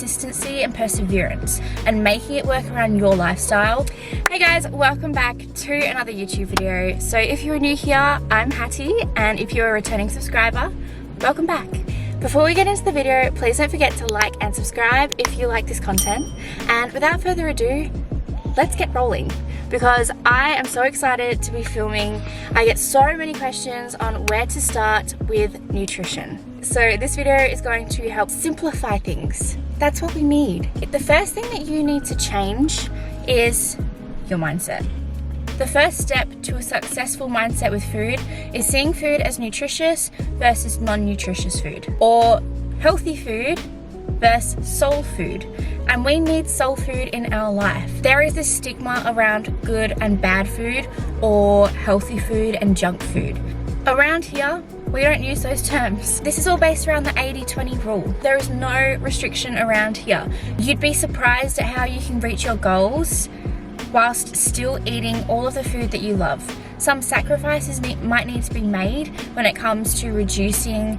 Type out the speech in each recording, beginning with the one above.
consistency and perseverance and making it work around your lifestyle. Hey guys, welcome back to another YouTube video. So if you're new here, I'm Hattie, and if you're a returning subscriber, welcome back. Before we get into the video, please don't forget to like and subscribe if you like this content. And without further ado, let's get rolling, because I am so excited to be filming. I get so many questions on where to start with nutrition. So this video is going to help simplify things. That's what we need. The first thing that you need to change is your mindset. The first step to a successful mindset with food is seeing food as nutritious versus non-nutritious food, or healthy food versus soul food. And we need soul food in our life. There is this stigma around good and bad food, or healthy food and junk food. Around here, we don't use those terms. This is all based around the 80-20 rule. There is no restriction around here. You'd be surprised at how you can reach your goals whilst still eating all of the food that you love. Some sacrifices might need to be made when it comes to reducing,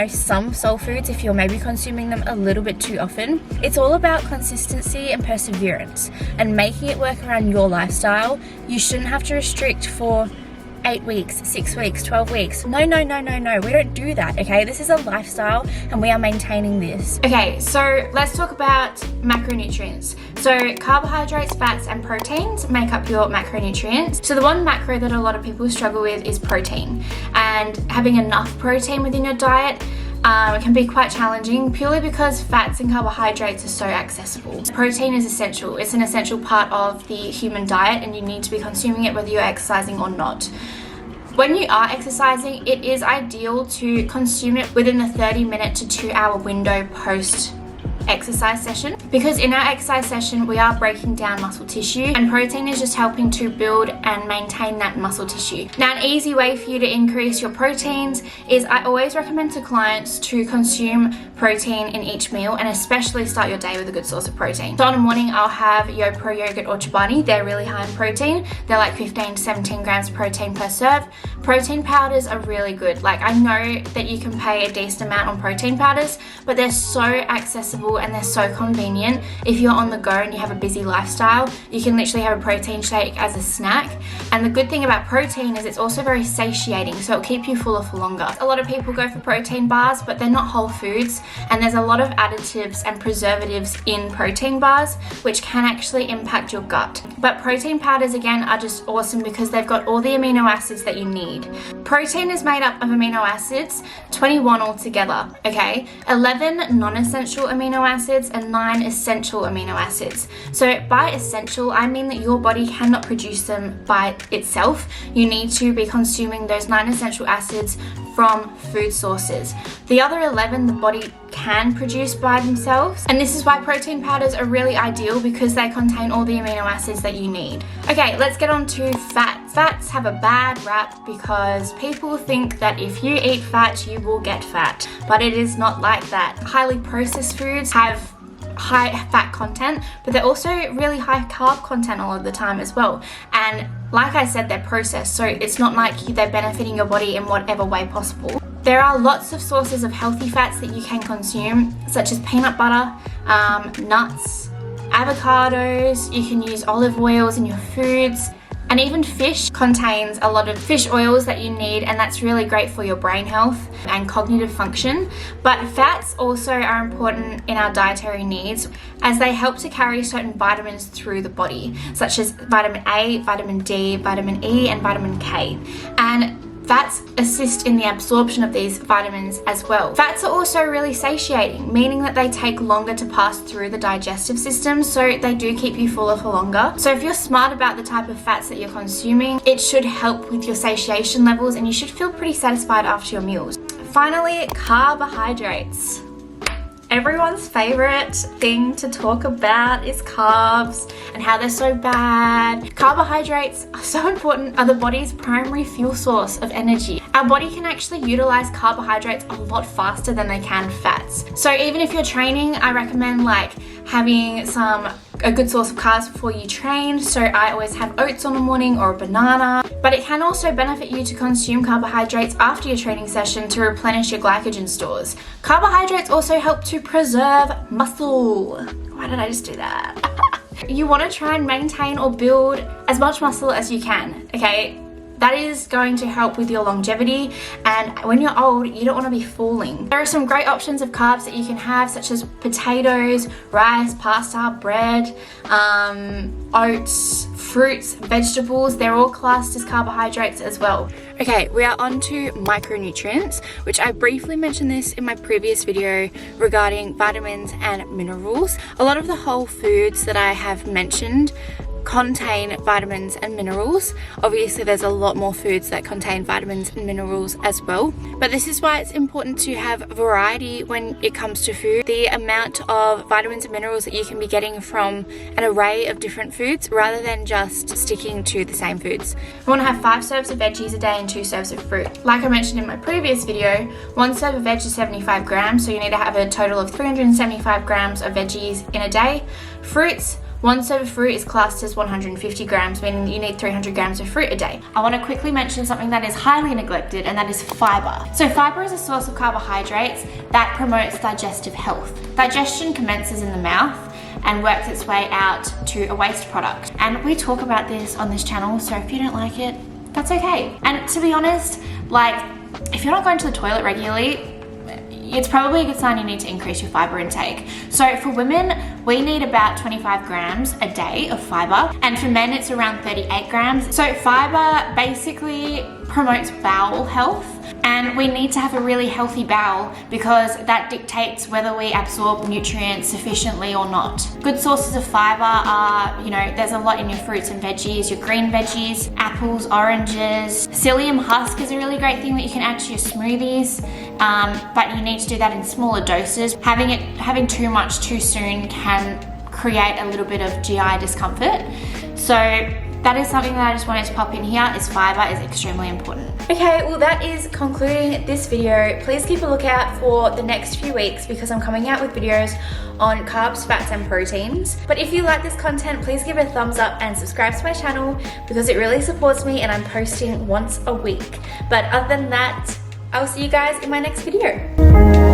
some soul foods if you're maybe consuming them a little bit too often. It's all about consistency and perseverance and making it work around your lifestyle. You shouldn't have to restrict for 8 weeks, 6 weeks, 12 weeks. No. We don't do that, okay? This is a lifestyle and we are maintaining this. Okay, so let's talk about macronutrients. So carbohydrates, fats, and proteins make up your macronutrients. So the one macro that a lot of people struggle with is protein. And having enough protein within your diet can be quite challenging, purely because fats and carbohydrates are so accessible. Protein is essential. It's an essential part of the human diet, and you need to be consuming it whether you're exercising or not. When you are exercising, it is ideal to consume it within the 30-minute to 2-hour window post exercise session, because in our exercise session we are breaking down muscle tissue, and protein is just helping to build and maintain that muscle tissue. Now, an easy way for you to increase your proteins is I always recommend to clients to consume protein in each meal, and especially start your day with a good source of protein. So in the morning I'll have YoPro yogurt or Chobani. They're really high in protein. They're like 15 to 17 grams of protein per serve. Protein powders are really good. Like, I know that you can pay a decent amount on protein powders, but they're so accessible and they're so convenient. If you're on the go and you have a busy lifestyle, you can literally have a protein shake as a snack. And the good thing about protein is it's also very satiating, so it'll keep you fuller for longer. A lot of people go for protein bars, but they're not whole foods, and there's a lot of additives and preservatives in protein bars which can actually impact your gut. But protein powders, again, are just awesome because they've got all the amino acids that you need. Protein is made up of amino acids, 21 altogether, okay? 11 non-essential amino acids and 9 essential amino acids. So by essential, I mean that your body cannot produce them by itself. You need to be consuming those 9 essential acids from food sources. The other 11 the body can produce by themselves, and this is why protein powders are really ideal, because they contain all the amino acids that you need. Okay, let's get on to fats. Fats have a bad rap because people think that if you eat fat, you will get fat, but it is not like that. Highly processed foods have high fat content, but they're also really high carb content a lot of the time as well. And like I said, they're processed, so it's not like they're benefiting your body in whatever way possible. There are lots of sources of healthy fats that you can consume, such as peanut butter, nuts, avocados. You can use olive oils in your foods. And even fish contains a lot of fish oils that you need, and that's really great for your brain health and cognitive function. But fats also are important in our dietary needs, as they help to carry certain vitamins through the body, such as vitamin A, vitamin D, vitamin E, and vitamin K. And fats assist in the absorption of these vitamins as well. Fats are also really satiating, meaning that they take longer to pass through the digestive system, so they do keep you fuller for longer. So if you're smart about the type of fats that you're consuming, it should help with your satiation levels, and you should feel pretty satisfied after your meals. Finally, carbohydrates. Everyone's favorite thing to talk about is carbs and how they're so bad. Carbohydrates are so important, are the body's primary fuel source of energy. Our body can actually utilize carbohydrates a lot faster than they can fats. So even if you're training, I recommend having a good source of carbs before you train. So I always have oats on the morning or a banana. But it can also benefit you to consume carbohydrates after your training session to replenish your glycogen stores. Carbohydrates also help to preserve muscle. Why did I just do that? You want to try and maintain or build as much muscle as you can, okay? That is going to help with your longevity, and when you're old, you don't want to be falling. There are some great options of carbs that you can have, such as potatoes, rice, pasta, bread, oats, fruits, vegetables. They're all classed as carbohydrates as well. Okay, we are on to micronutrients, which I briefly mentioned this in my previous video regarding vitamins and minerals. A lot of the whole foods that I have mentioned contain vitamins and minerals. Obviously there's a lot more foods that contain vitamins and minerals as well, but this is why it's important to have variety when it comes to food. The amount of vitamins and minerals that you can be getting from an array of different foods rather than just sticking to the same foods. You want to have 5 serves of veggies a day and 2 serves of fruit. Like I mentioned in my previous video, 1 serve of veg is 75 grams, so you need to have a total of 375 grams of veggies in a day. Fruits, 1 serve of fruit is classed as 150 grams, meaning that you need 300 grams of fruit a day. I want to quickly mention something that is highly neglected, and that is fiber. So fiber is a source of carbohydrates that promotes digestive health. Digestion commences in the mouth and works its way out to a waste product. And we talk about this on this channel, so if you don't like it, that's okay. And to be honest, like, if you're not going to the toilet regularly, it's probably a good sign you need to increase your fiber intake. So for women, we need about 25 grams a day of fiber, and for men it's around 38 grams. So fiber basically promotes bowel health, and we need to have a really healthy bowel because that dictates whether we absorb nutrients sufficiently or not. Good sources of fiber are, there's a lot in your fruits and veggies, your green veggies, apples, oranges. Psyllium husk is a really great thing that you can add to your smoothies, but you need to do that in smaller doses. Having too much too soon can create a little bit of GI discomfort. So that is something that I just wanted to pop in here, is fiber is extremely important. Okay, well that is concluding this video. Please keep a lookout for the next few weeks because I'm coming out with videos on carbs, fats and proteins. But if you like this content, please give it a thumbs up and subscribe to my channel because it really supports me, and I'm posting once a week. But other than that, I'll see you guys in my next video.